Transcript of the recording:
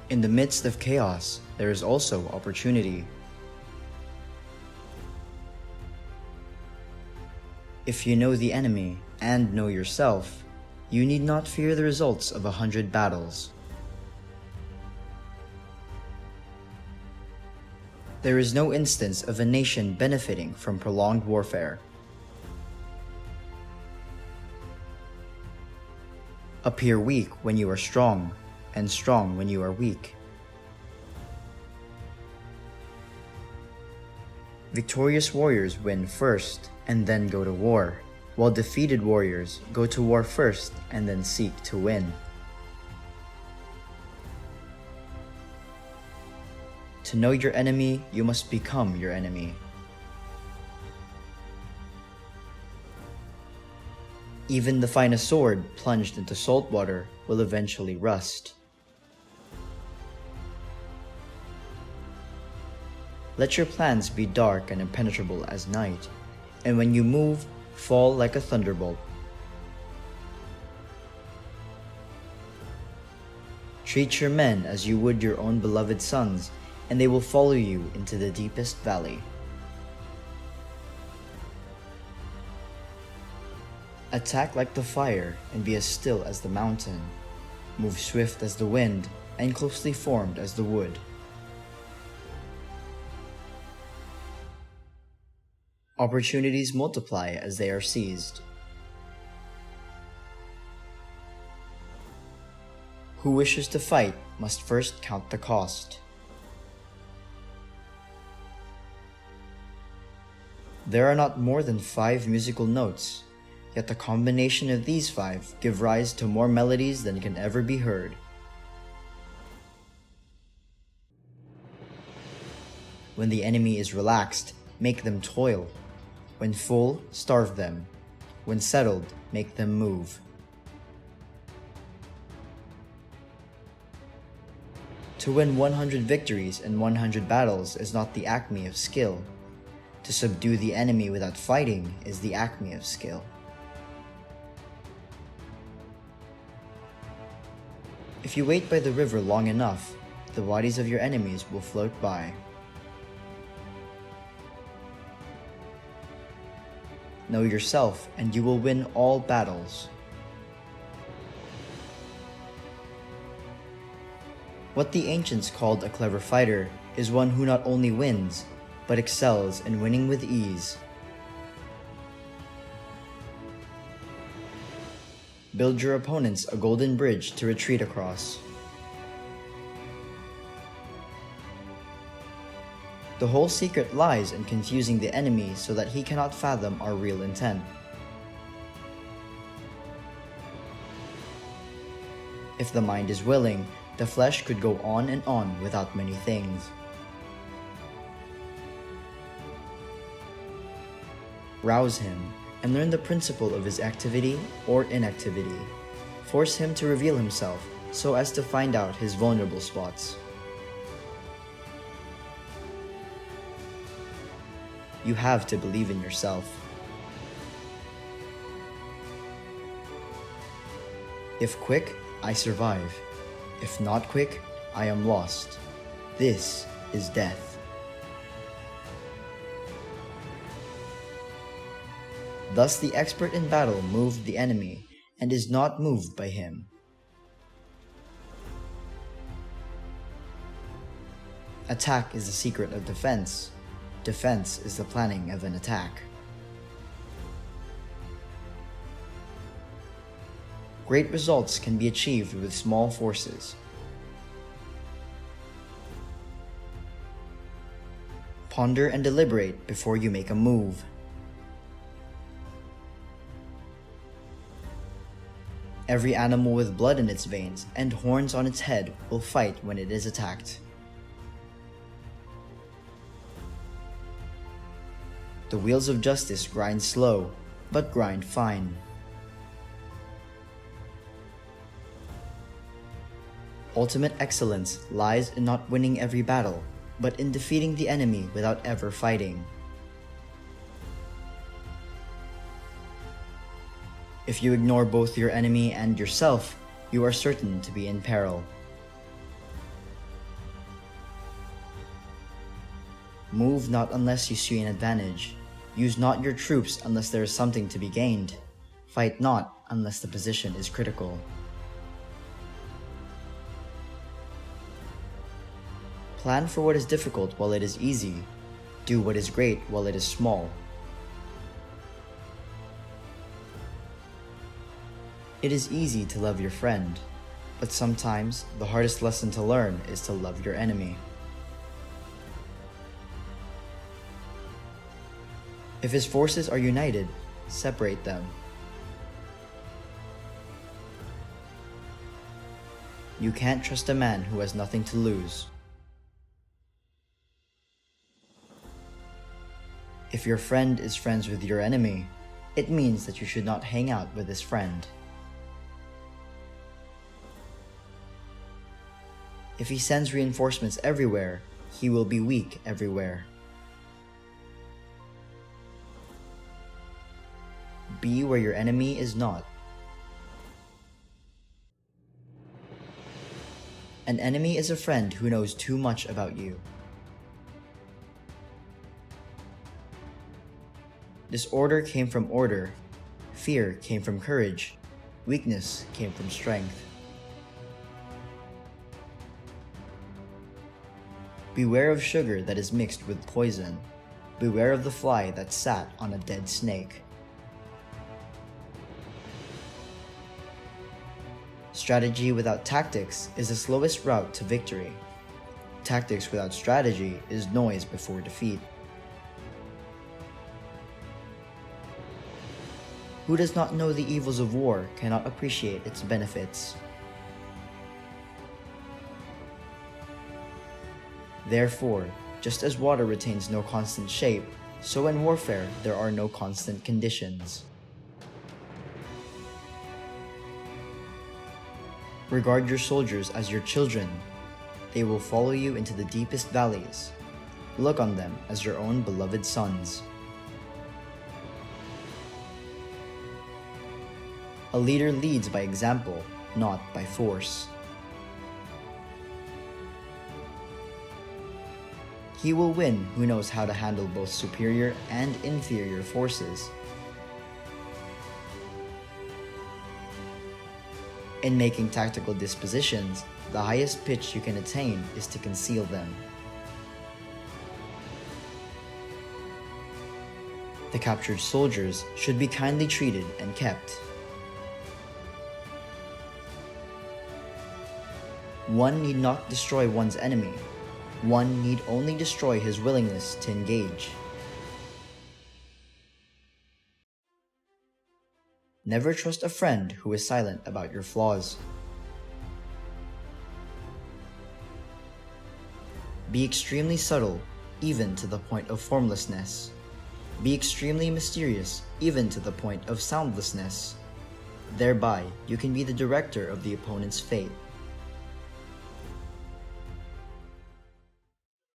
In the midst of chaos, there is also opportunity. If you know the enemy and know yourself, you need not fear the results of 100 battles. There is no instance of a nation benefiting from prolonged warfare. Appear weak when you are strong, and strong when you are weak. Victorious warriors win first and then go to war, while defeated warriors go to war first and then seek to win. To know your enemy, you must become your enemy. Even the finest sword plunged into salt water will eventually rust. Let your plans be dark and impenetrable as night, and when you move, fall like a thunderbolt. Treat your men as you would your own beloved sons, and they will follow you into the deepest valley. Attack like the fire and be as still as the mountain. Move swift as the wind and closely formed as the wood. Opportunities multiply as they are seized. Who wishes to fight must first count the cost. There are not more than 5 musical notes, yet the combination of these 5 give rise to more melodies than can ever be heard. When the enemy is relaxed, make them toil. When full, starve them. When settled, make them move. To win 100 victories in 100 battles is not the acme of skill. To subdue the enemy without fighting is the acme of skill. If you wait by the river long enough, the bodies of your enemies will float by. Know yourself, and you will win all battles. What the ancients called a clever fighter is one who not only wins, but excels in winning with ease. Build your opponents a golden bridge to retreat across. The whole secret lies in confusing the enemy so that he cannot fathom our real intent. If the mind is willing, the flesh could go on and on without many things. Rouse him and learn the principle of his activity or inactivity. Force him to reveal himself so as to find out his vulnerable spots. You have to believe in yourself. If quick, I survive. If not quick, I am lost. This is death. Thus the expert in battle moved the enemy and is not moved by him. Attack is the secret of defense. Defense is the planning of an attack. Great results can be achieved with small forces. Ponder and deliberate before you make a move. Every animal with blood in its veins and horns on its head will fight when it is attacked. The wheels of justice grind slow, but grind fine. Ultimate excellence lies in not winning every battle, but in defeating the enemy without ever fighting. If you ignore both your enemy and yourself, you are certain to be in peril. Move not unless you see an advantage. Use not your troops unless there is something to be gained. Fight not unless the position is critical. Plan for what is difficult while it is easy. Do what is great while it is small. It is easy to love your friend, but sometimes the hardest lesson to learn is to love your enemy. If his forces are united, separate them. You can't trust a man who has nothing to lose. If your friend is friends with your enemy, it means that you should not hang out with his friend. If he sends reinforcements everywhere, he will be weak everywhere. Be where your enemy is not. An enemy is a friend who knows too much about you. Disorder came from order. Fear came from courage. Weakness came from strength. Beware of sugar that is mixed with poison. Beware of the fly that sat on a dead snake. Strategy without tactics is the slowest route to victory. Tactics without strategy is noise before defeat. Who does not know the evils of war cannot appreciate its benefits. Therefore, just as water retains no constant shape, so in warfare there are no constant conditions. Regard your soldiers as your children. They will follow you into the deepest valleys. Look on them as your own beloved sons. A leader leads by example, not by force. He will win who knows how to handle both superior and inferior forces. In making tactical dispositions, the highest pitch you can attain is to conceal them. The captured soldiers should be kindly treated and kept. One need not destroy one's enemy. One need only destroy his willingness to engage. Never trust a friend who is silent about your flaws. Be extremely subtle, even to the point of formlessness. Be extremely mysterious, even to the point of soundlessness. Thereby, you can be the director of the opponent's fate.